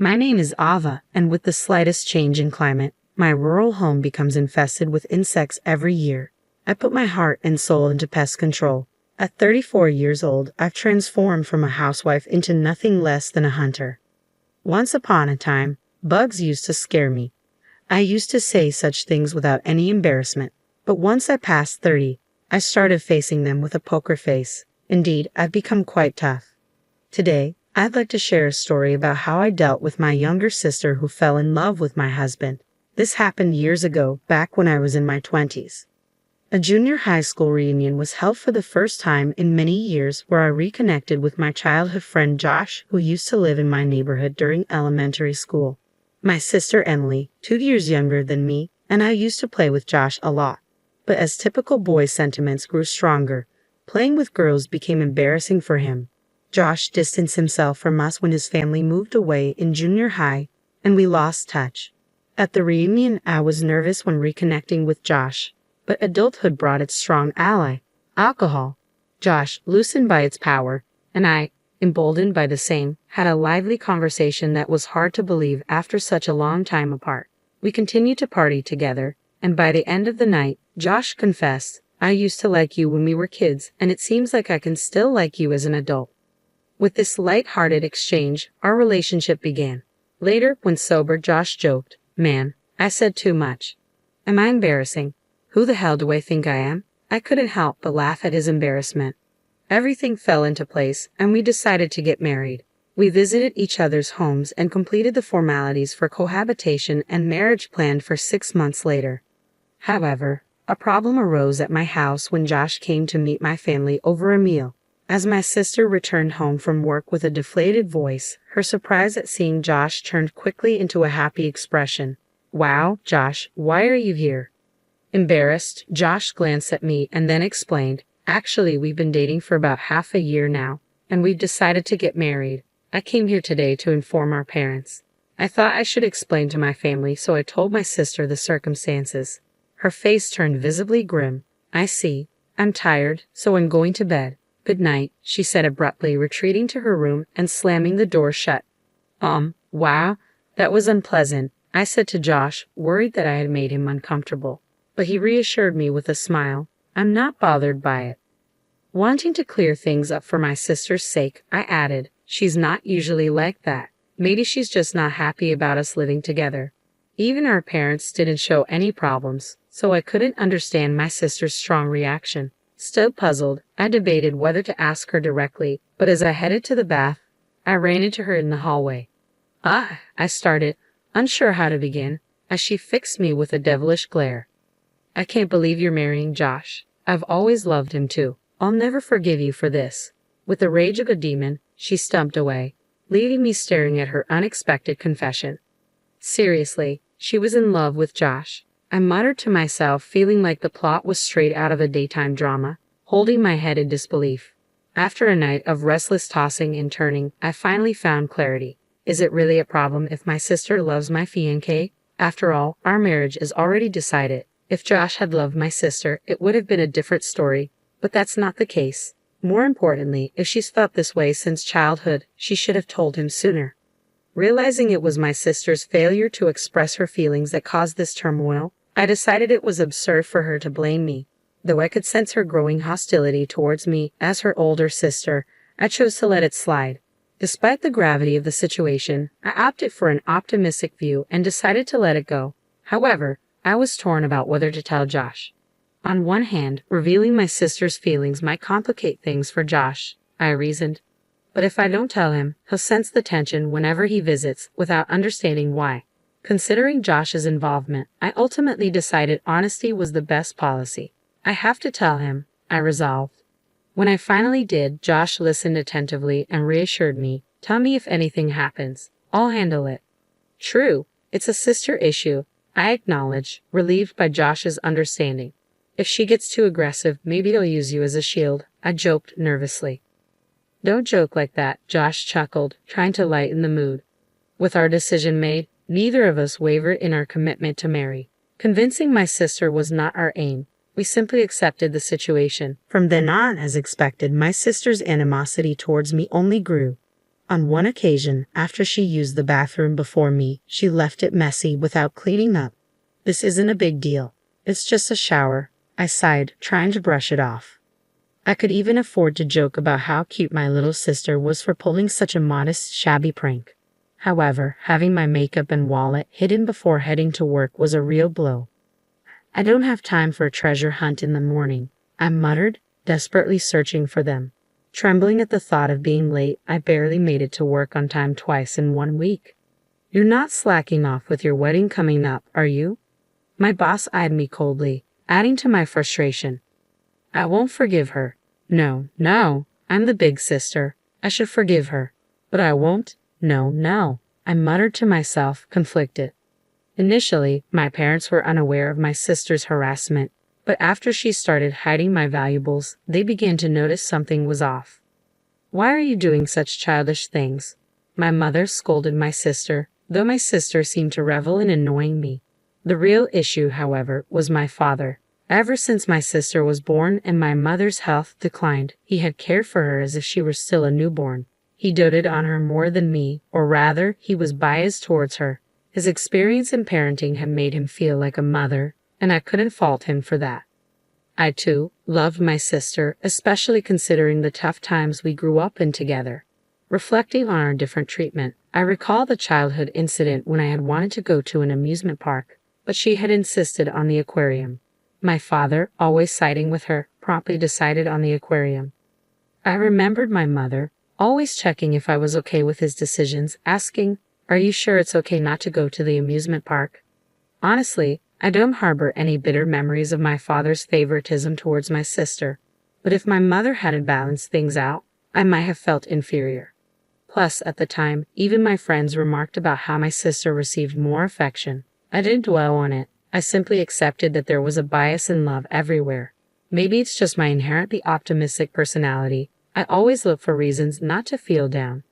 My name is Ava, and with the slightest change in climate, my rural home becomes infested with insects every year. I put my heart and soul into pest control. At 34 years old, I've transformed from a housewife into nothing less than a hunter. Once upon a time, bugs used to scare me. I used to say such things without any embarrassment, but once I passed 30, I started facing them with a poker face. Indeed, I've become quite tough. Today, I'd like to share a story about how I dealt with my younger sister who fell in love with my husband. This happened years ago, back when I was in my 20s. A junior high school reunion was held for the first time in many years, where I reconnected with my childhood friend Josh, who used to live in my neighborhood during elementary school. My sister Emily, 2 years younger than me, and I used to play with Josh a lot. But as typical boy sentiments grew stronger, playing with girls became embarrassing for him. Josh distanced himself from us when his family moved away in junior high, and we lost touch. At the reunion, I was nervous when reconnecting with Josh, but adulthood brought its strong ally, alcohol. Josh, loosened by its power, and I, emboldened by the same, had a lively conversation that was hard to believe after such a long time apart. We continued to party together, and by the end of the night, Josh confessed, "I used to like you when we were kids, and it seems like I can still like you as an adult." With this light-hearted exchange, our relationship began. Later, when sober, Josh joked, "Man, I said too much. Am I embarrassing? Who the hell do I think I am?" I couldn't help but laugh at his embarrassment. Everything fell into place, and we decided to get married. We visited each other's homes and completed the formalities for cohabitation and marriage planned for 6 months later. However, a problem arose at my house when Josh came to meet my family over a meal. As my sister returned home from work with a deflated voice, her surprise at seeing Josh turned quickly into a happy expression. "Wow, Josh, why are you here?" Embarrassed, Josh glanced at me and then explained, "Actually, we've been dating for about half a year now, and we've decided to get married. I came here today to inform our parents." I thought I should explain to my family, so I told my sister the circumstances. Her face turned visibly grim. "I see. I'm tired, so I'm going to bed. Good night," she said abruptly, retreating to her room and slamming the door shut. Wow, that was unpleasant," I said to Josh, worried that I had made him uncomfortable. But he reassured me with a smile. "I'm not bothered by it." Wanting to clear things up for my sister's sake, I added, "She's not usually like that. Maybe she's just not happy about us living together." Even our parents didn't show any problems, so I couldn't understand my sister's strong reaction. Still puzzled, I debated whether to ask her directly, but as I headed to the bath, I ran into her in the hallway. I started, unsure how to begin, as she fixed me with a devilish glare. "I can't believe you're marrying Josh. I've always loved him too. I'll never forgive you for this." With the rage of a demon, she stumped away, leaving me staring at her unexpected confession. Seriously, she was in love with Josh. I muttered to myself, feeling like the plot was straight out of a daytime drama, holding my head in disbelief. After a night of restless tossing and turning, I finally found clarity. Is it really a problem if my sister loves my fiancé? After all, our marriage is already decided. If Josh had loved my sister, it would have been a different story, but that's not the case. More importantly, if she's felt this way since childhood, she should have told him sooner. Realizing it was my sister's failure to express her feelings that caused this turmoil, I decided it was absurd for her to blame me. Though I could sense her growing hostility towards me as her older sister, I chose to let it slide. Despite the gravity of the situation, I opted for an optimistic view and decided to let it go. However, I was torn about whether to tell Josh. On one hand, revealing my sister's feelings might complicate things for Josh, I reasoned. But if I don't tell him, he'll sense the tension whenever he visits without understanding why. Considering Josh's involvement, I ultimately decided honesty was the best policy. I have to tell him, I resolved. When I finally did, Josh listened attentively and reassured me, "Tell me if anything happens. I'll handle it." "True, it's a sister issue," I acknowledged, relieved by Josh's understanding. "If she gets too aggressive, maybe he'll use you as a shield," I joked nervously. "Don't joke like that," Josh chuckled, trying to lighten the mood. With our decision made, neither of us wavered in our commitment to marry. Convincing my sister was not our aim. We simply accepted the situation. From then on, as expected, my sister's animosity towards me only grew. On one occasion, after she used the bathroom before me, she left it messy without cleaning up. This isn't a big deal. It's just a shower, I sighed, trying to brush it off. I could even afford to joke about how cute my little sister was for pulling such a modest, shabby prank. However, having my makeup and wallet hidden before heading to work was a real blow. I don't have time for a treasure hunt in the morning, I muttered, desperately searching for them. Trembling at the thought of being late, I barely made it to work on time twice in 1 week. You're not slacking off with your wedding coming up, are you? My boss eyed me coldly, adding to my frustration. I won't forgive her. No, I'm the big sister. I should forgive her. But I won't. No, I muttered to myself, conflicted. Initially, my parents were unaware of my sister's harassment, but after she started hiding my valuables, they began to notice something was off. Why are you doing such childish things? My mother scolded my sister, though my sister seemed to revel in annoying me. The real issue, however, was my father. Ever since my sister was born and my mother's health declined, he had cared for her as if she were still a newborn. He doted on her more than me, or rather, he was biased towards her. His experience in parenting had made him feel like a mother, and I couldn't fault him for that. I, too, loved my sister, especially considering the tough times we grew up in together. Reflecting on our different treatment, I recall the childhood incident when I had wanted to go to an amusement park, but she had insisted on the aquarium. My father, always siding with her, promptly decided on the aquarium. I remembered my mother, always checking if I was okay with his decisions, asking, "Are you sure it's okay not to go to the amusement park?" Honestly, I don't harbor any bitter memories of my father's favoritism towards my sister, but if my mother hadn't balanced things out, I might have felt inferior. Plus, at the time, even my friends remarked about how my sister received more affection. I didn't dwell on it. I simply accepted that there was a bias in love everywhere. Maybe it's just my inherently optimistic personality. I always look for reasons not to feel down.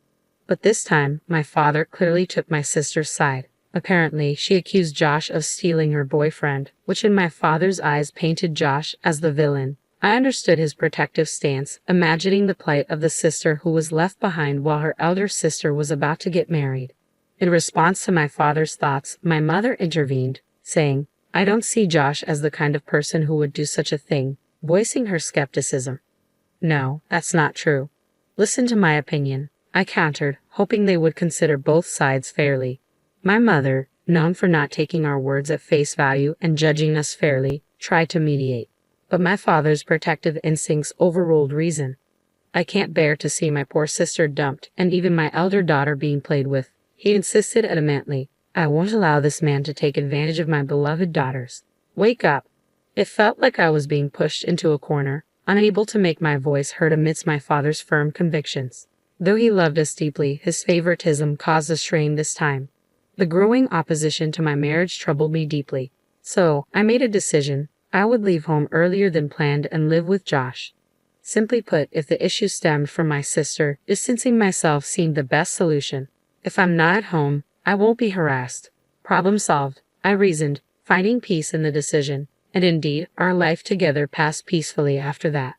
But this time, my father clearly took my sister's side. Apparently, she accused Josh of stealing her boyfriend, which in my father's eyes painted Josh as the villain. I understood his protective stance, imagining the plight of the sister who was left behind while her elder sister was about to get married. In response to my father's thoughts, my mother intervened, saying, "I don't see Josh as the kind of person who would do such a thing," voicing her skepticism. "No, that's not true. Listen to my opinion," I countered, hoping they would consider both sides fairly. My mother, known for not taking our words at face value and judging us fairly, tried to mediate. But my father's protective instincts overruled reason. I can't bear to see my poor sister dumped and even my elder daughter being played with, he insisted adamantly. I won't allow this man to take advantage of my beloved daughters. Wake up. It felt like I was being pushed into a corner, unable to make my voice heard amidst my father's firm convictions. Though he loved us deeply, his favoritism caused a strain this time. The growing opposition to my marriage troubled me deeply. So, I made a decision. I would leave home earlier than planned and live with Josh. Simply put, if the issue stemmed from my sister, distancing myself seemed the best solution. If I'm not at home, I won't be harassed. Problem solved, I reasoned, finding peace in the decision. And indeed, our life together passed peacefully after that.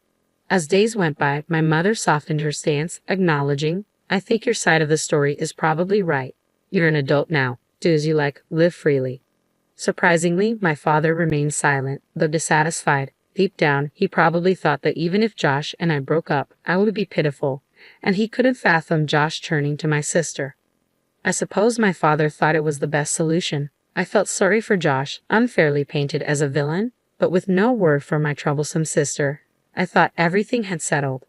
As days went by, my mother softened her stance, acknowledging, "I think your side of the story is probably right. You're an adult now. Do as you like, live freely." Surprisingly, my father remained silent, though dissatisfied. Deep down, he probably thought that even if Josh and I broke up, I would be pitiful, and he couldn't fathom Josh turning to my sister. I suppose my father thought it was the best solution. I felt sorry for Josh, unfairly painted as a villain, but with no word for my troublesome sister. I thought everything had settled.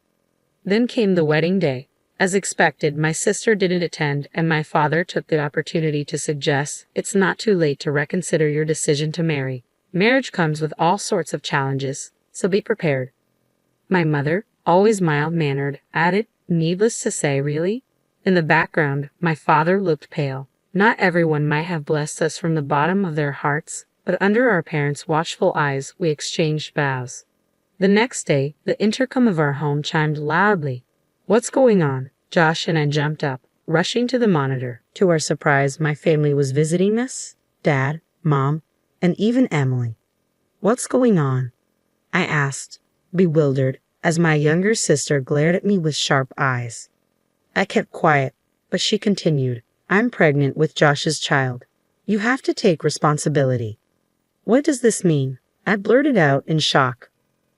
Then came the wedding day. As expected, my sister didn't attend, and my father took the opportunity to suggest, "It's not too late to reconsider your decision to marry. Marriage comes with all sorts of challenges, so be prepared." My mother, always mild-mannered, added, "Needless to say, really?" In the background, my father looked pale. Not everyone might have blessed us from the bottom of their hearts, but under our parents' watchful eyes, we exchanged vows. The next day, the intercom of our home chimed loudly. "What's going on?" Josh and I jumped up, rushing to the monitor. To our surprise, my family was visiting us, Dad, Mom, and even Emily. "What's going on?" I asked, bewildered, as my younger sister glared at me with sharp eyes. I kept quiet, but she continued, I'm pregnant with Josh's child. You have to take responsibility. What does this mean? I blurted out in shock.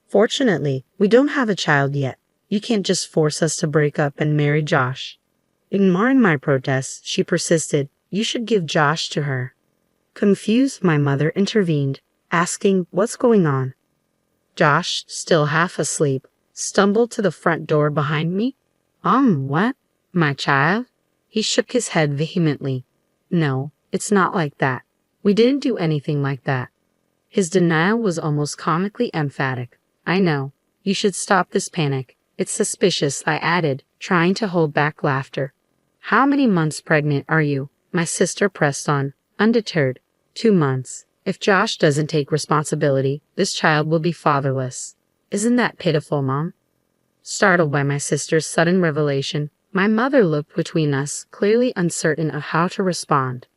Fortunately, we don't have a child yet. You can't just force us to break up and marry Josh. Ignoring my protests, she persisted, you should give Josh to her. Confused, my mother intervened, asking, what's going on? Josh, still half asleep, stumbled to the front door behind me. What? My child? He shook his head vehemently. No, it's not like that. We didn't do anything like that. His denial was almost comically emphatic. I know. You should stop this panic. It's suspicious, I added, trying to hold back laughter. How many months pregnant are you? My sister pressed on, undeterred. 2 months. If Josh doesn't take responsibility, this child will be fatherless. Isn't that pitiful, Mom? Startled by my sister's sudden revelation, my mother looked between us, clearly uncertain of how to respond.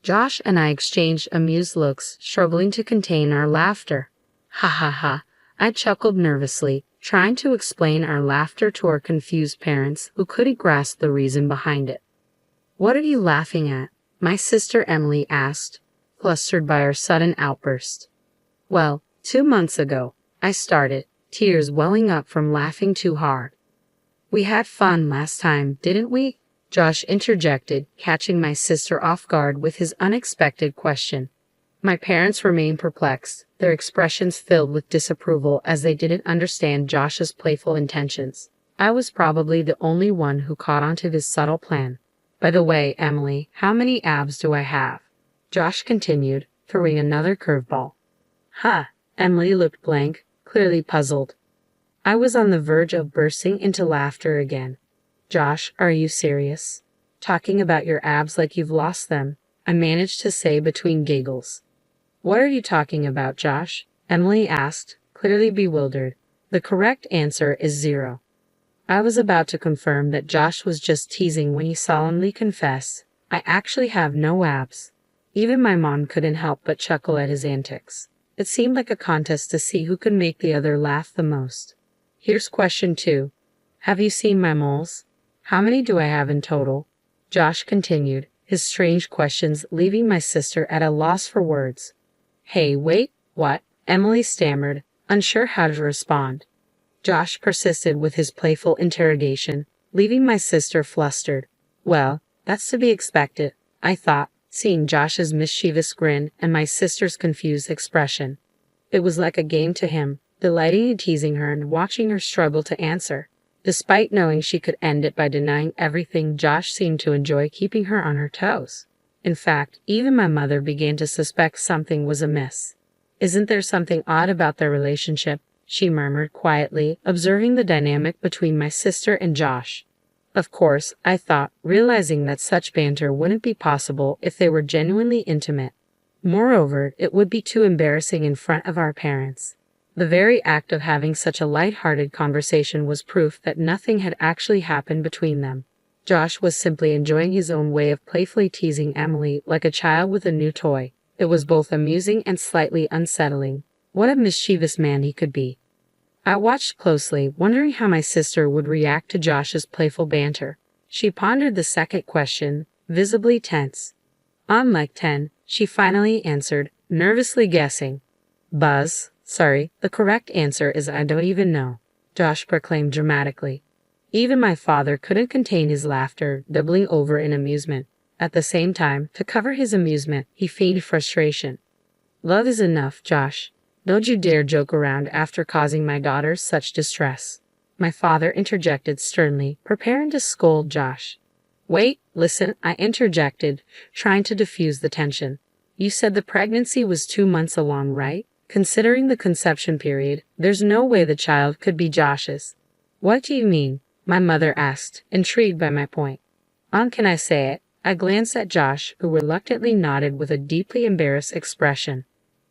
Josh and I exchanged amused looks, struggling to contain our laughter. Ha ha ha, I chuckled nervously, trying to explain our laughter to our confused parents who couldn't grasp the reason behind it. What are you laughing at? My sister Emily asked, flustered by our sudden outburst. Well, 2 months ago, I started, tears welling up from laughing too hard. We had fun last time, didn't we? Josh interjected, catching my sister off guard with his unexpected question. My parents remained perplexed, their expressions filled with disapproval as they didn't understand Josh's playful intentions. I was probably the only one who caught on to his subtle plan. By the way, Emily, how many abs do I have? Josh continued, throwing another curveball. Emily looked blank, clearly puzzled. I was on the verge of bursting into laughter again. Josh, are you serious? Talking about your abs like you've lost them, I managed to say between giggles. What are you talking about, Josh? Emily asked, clearly bewildered. The correct answer is 0. I was about to confirm that Josh was just teasing when he solemnly confessed, I actually have no abs. Even my mom couldn't help but chuckle at his antics. It seemed like a contest to see who could make the other laugh the most. Here's question 2. Have you seen my moles? How many do I have in total? Josh continued, his strange questions leaving my sister at a loss for words. Hey, wait, what? Emily stammered, unsure how to respond. Josh persisted with his playful interrogation, leaving my sister flustered. Well, that's to be expected, I thought, seeing Josh's mischievous grin and my sister's confused expression. It was like a game to him, delighting in teasing her and watching her struggle to answer. Despite knowing she could end it by denying everything, Josh seemed to enjoy keeping her on her toes. In fact, even my mother began to suspect something was amiss. Isn't there something odd about their relationship? She murmured quietly, observing the dynamic between my sister and Josh. Of course, I thought, realizing that such banter wouldn't be possible if they were genuinely intimate. Moreover, it would be too embarrassing in front of our parents. The very act of having such a light-hearted conversation was proof that nothing had actually happened between them. Josh was simply enjoying his own way of playfully teasing Emily like a child with a new toy. It was both amusing and slightly unsettling. What a mischievous man he could be. I watched closely, wondering how my sister would react to Josh's playful banter. She pondered the second question, visibly tense. On like 10, she finally answered, nervously guessing. Buzz. Sorry, the correct answer is I don't even know, Josh proclaimed dramatically. Even my father couldn't contain his laughter, doubling over in amusement. At the same time, to cover his amusement, he feigned frustration. Love is enough, Josh. Don't you dare joke around after causing my daughter such distress. My father interjected sternly, preparing to scold Josh. Wait, listen, I interjected, trying to diffuse the tension. You said the pregnancy was 2 months along, right? Considering the conception period, there's no way the child could be Josh's. What do you mean? My mother asked, intrigued by my point. Can I say it? I glanced at Josh, who reluctantly nodded with a deeply embarrassed expression.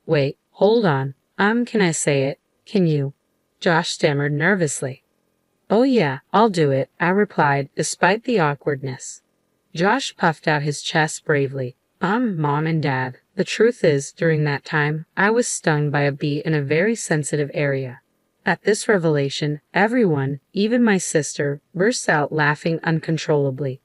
Wait, hold on. Can I say it? Can you? Josh stammered nervously. Oh yeah, I'll do it, I replied, despite the awkwardness. Josh puffed out his chest bravely. Mom and Dad. The truth is, during that time, I was stung by a bee in a very sensitive area. At this revelation, everyone, even my sister, burst out laughing uncontrollably.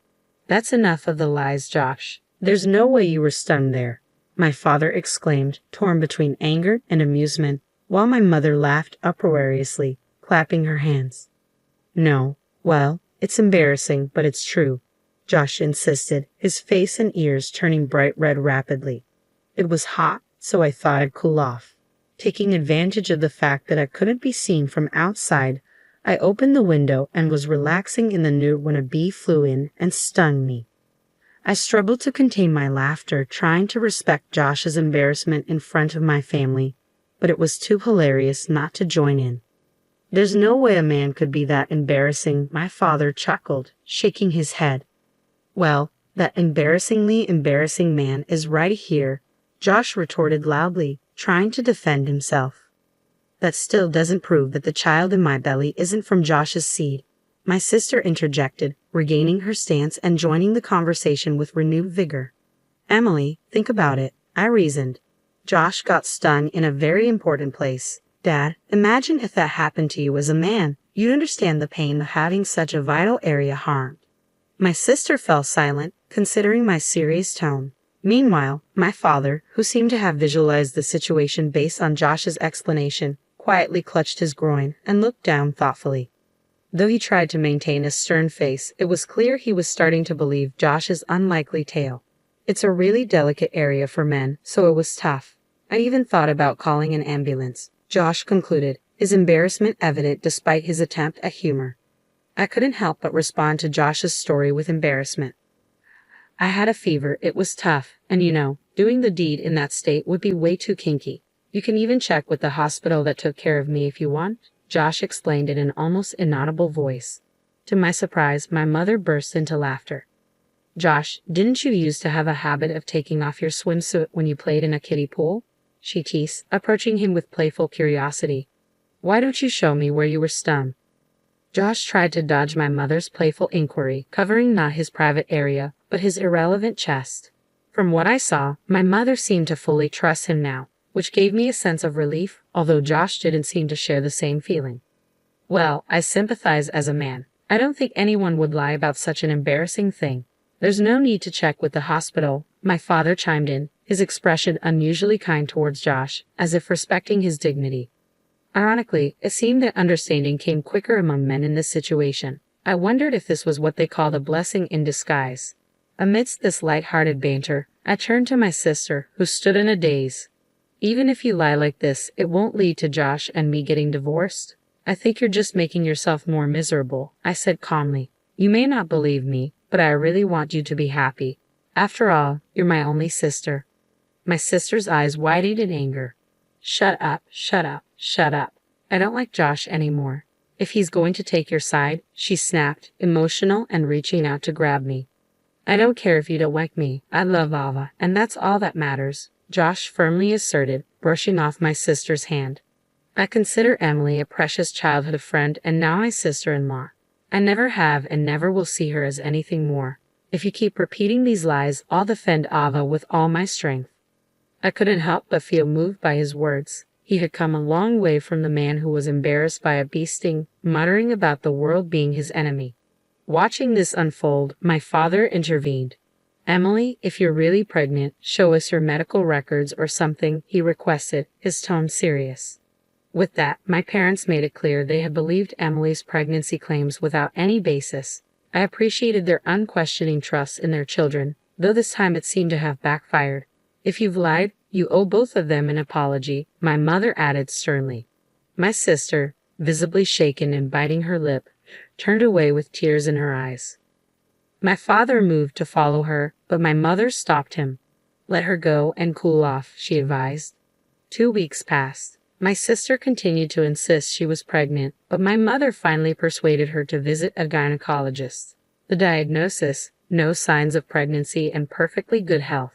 That's enough of the lies, Josh. There's no way you were stunned there, my father exclaimed, torn between anger and amusement, while my mother laughed uproariously, clapping her hands. No, well, it's embarrassing, but it's true, Josh insisted, his face and ears turning bright red rapidly. It was hot, so I thought I'd cool off. Taking advantage of the fact that I couldn't be seen from outside, I opened the window and was relaxing in the nude when a bee flew in and stung me. I struggled to contain my laughter, trying to respect Josh's embarrassment in front of my family, but it was too hilarious not to join in. There's no way a man could be that embarrassing, my father chuckled, shaking his head. Well, that embarrassingly embarrassing man is right here, Josh retorted loudly, trying to defend himself. That still doesn't prove that the child in my belly isn't from Josh's seed, my sister interjected, regaining her stance and joining the conversation with renewed vigor. Emily, think about it, I reasoned. Josh got stung in a very important place. Dad, imagine if that happened to you as a man. You'd understand the pain of having such a vital area harmed. My sister fell silent, considering my serious tone. Meanwhile, my father, who seemed to have visualized the situation based on Josh's explanation, quietly clutched his groin and looked down thoughtfully. Though he tried to maintain a stern face, it was clear he was starting to believe Josh's unlikely tale. It's a really delicate area for men, so it was tough. I even thought about calling an ambulance, Josh concluded, his embarrassment evident despite his attempt at humor. I couldn't help but respond to Josh's story with embarrassment. I had a fever, it was tough, and doing the deed in that state would be way too kinky. You can even check with the hospital that took care of me if you want, Josh explained in an almost inaudible voice. To my surprise, my mother burst into laughter. Josh, didn't you used to have a habit of taking off your swimsuit when you played in a kiddie pool? She teased, approaching him with playful curiosity. Why don't you show me where you were stung? Josh tried to dodge my mother's playful inquiry, covering not his private area, but his irrelevant chest. From what I saw, my mother seemed to fully trust him now, which gave me a sense of relief, although Josh didn't seem to share the same feeling. Well, I sympathize as a man. I don't think anyone would lie about such an embarrassing thing. There's no need to check with the hospital, my father chimed in, his expression unusually kind towards Josh, as if respecting his dignity. Ironically, it seemed that understanding came quicker among men in this situation. I wondered if this was what they called a blessing in disguise. Amidst this light-hearted banter, I turned to my sister, who stood in a daze. Even if you lie like this, it won't lead to Josh and me getting divorced. I think you're just making yourself more miserable, I said calmly. You may not believe me, but I really want you to be happy. After all, you're my only sister. My sister's eyes widened in anger. Shut up, shut up, shut up. I don't like Josh anymore. If he's going to take your side, she snapped, emotional and reaching out to grab me. I don't care if you don't like me. I love Ava, and that's all that matters, Josh firmly asserted, brushing off my sister's hand. I consider Emily a precious childhood friend and now my sister-in-law. I never have and never will see her as anything more. If you keep repeating these lies, I'll defend Ava with all my strength. I couldn't help but feel moved by his words. He had come a long way from the man who was embarrassed by a bee sting, muttering about the world being his enemy. Watching this unfold, my father intervened. Emily, if you're really pregnant, show us your medical records or something, he requested, his tone serious. With that, my parents made it clear they had believed Emily's pregnancy claims without any basis. I appreciated their unquestioning trust in their children, though this time it seemed to have backfired. If you've lied, you owe both of them an apology, my mother added sternly. My sister, visibly shaken and biting her lip, turned away with tears in her eyes. My father moved to follow her, but my mother stopped him. Let her go and cool off, she advised. 2 weeks passed. My sister continued to insist she was pregnant, but my mother finally persuaded her to visit a gynecologist. The diagnosis, no signs of pregnancy and perfectly good health.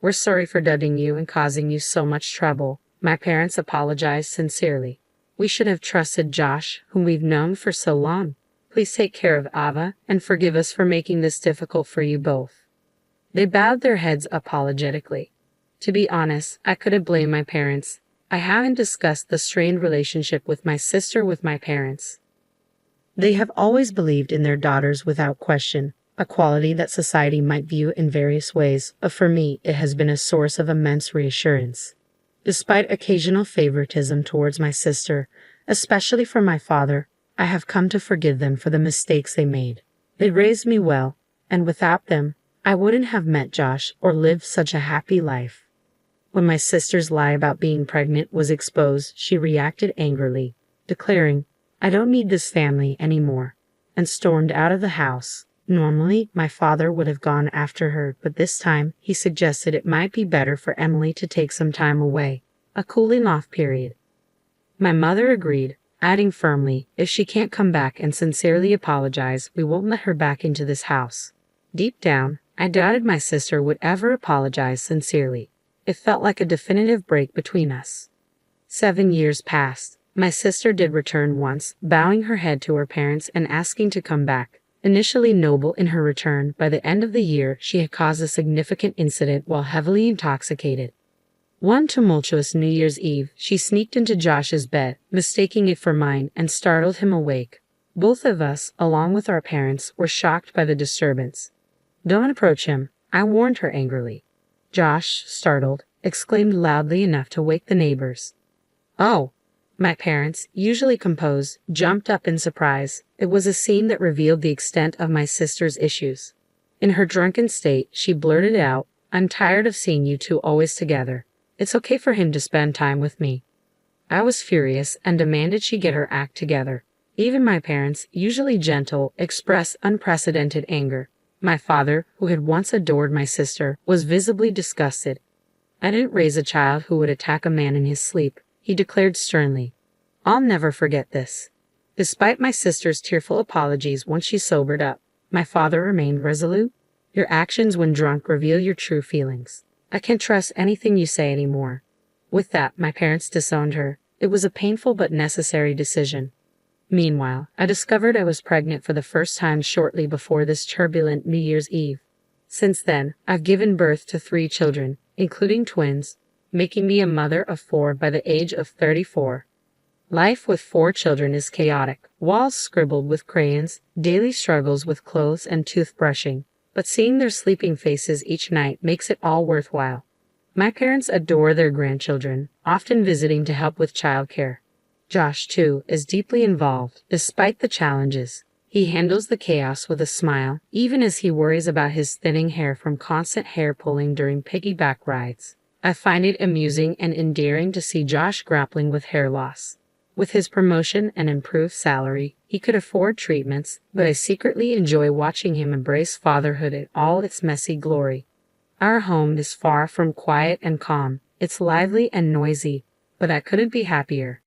We're sorry for dudding you and causing you so much trouble, my parents apologized sincerely. We should have trusted Josh, whom we've known for so long. Please take care of Ava and forgive us for making this difficult for you both. They bowed their heads apologetically. To be honest, I couldn't blame my parents. I haven't discussed the strained relationship with my sister with my parents. They have always believed in their daughters without question, a quality that society might view in various ways, but for me, it has been a source of immense reassurance. Despite occasional favoritism towards my sister, especially from my father, I have come to forgive them for the mistakes they made. They raised me well, and without them, I wouldn't have met Josh or lived such a happy life. When my sister's lie about being pregnant was exposed, she reacted angrily, declaring, "I don't need this family anymore," and stormed out of the house. Normally, my father would have gone after her, but this time he suggested it might be better for Emily to take some time away, a cooling off period. My mother agreed, adding firmly, "If she can't come back and sincerely apologize, we won't let her back into this house." Deep down, I doubted my sister would ever apologize sincerely. It felt like a definitive break between us. 7 years passed. My sister did return once, bowing her head to her parents and asking to come back. Initially noble in her return, by the end of the year she had caused a significant incident while heavily intoxicated. One tumultuous New Year's Eve, she sneaked into Josh's bed, mistaking it for mine, and startled him awake. Both of us, along with our parents, were shocked by the disturbance. "Don't approach him," I warned her angrily. Josh, startled, exclaimed loudly enough to wake the neighbors. "Oh!" My parents, usually composed, jumped up in surprise. It was a scene that revealed the extent of my sister's issues. In her drunken state, she blurted out, "I'm tired of seeing you two always together. It's okay for him to spend time with me." I was furious and demanded she get her act together. Even my parents, usually gentle, expressed unprecedented anger. My father, who had once adored my sister, was visibly disgusted. "I didn't raise a child who would attack a man in his sleep," he declared sternly. "I'll never forget this." Despite my sister's tearful apologies once she sobered up, my father remained resolute. "Your actions when drunk reveal your true feelings. I can't trust anything you say anymore." With that, my parents disowned her. It was a painful but necessary decision. Meanwhile, I discovered I was pregnant for the first time shortly before this turbulent New Year's Eve. Since then, I've given birth to 3 children, including twins, making me a mother of 4 by the age of 34. Life with 4 children is chaotic, walls scribbled with crayons, daily struggles with clothes and toothbrushing, but seeing their sleeping faces each night makes it all worthwhile. My parents adore their grandchildren, often visiting to help with childcare. Josh, too, is deeply involved, despite the challenges. He handles the chaos with a smile, even as he worries about his thinning hair from constant hair pulling during piggyback rides. I find it amusing and endearing to see Josh grappling with hair loss. With his promotion and improved salary, he could afford treatments, but I secretly enjoy watching him embrace fatherhood in all its messy glory. Our home is far from quiet and calm. It's lively and noisy, but I couldn't be happier.